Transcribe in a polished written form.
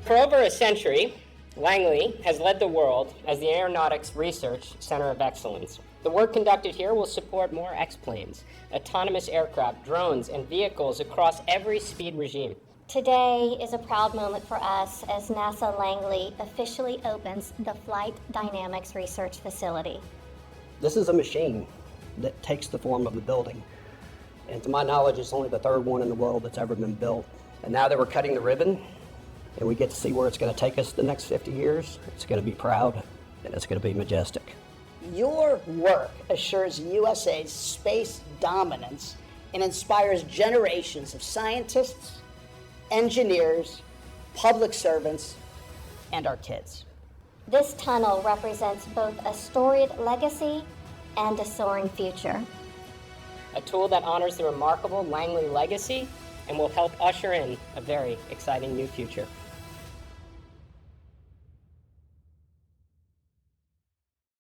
For over a century, Langley has led the world as the Aeronautics Research Center of Excellence. The work conducted here will support more X-planes, autonomous aircraft, drones, and vehicles across every speed regime. Today is a proud moment for us as NASA Langley officially opens the Flight Dynamics Research Facility. This is a machine that takes the form of a building. And to my knowledge, it's only the third one in the world that's ever been built. And now that we're cutting the ribbon, and we get to see where it's going to take us the next 50 years, it's going to be proud, and it's going to be majestic. Your work assures USA's space dominance and inspires generations of scientists, engineers, public servants, and our kids. This tunnel represents both a storied legacy and a soaring future. A tool that honors the remarkable Langley legacy and will help usher in a very exciting new future.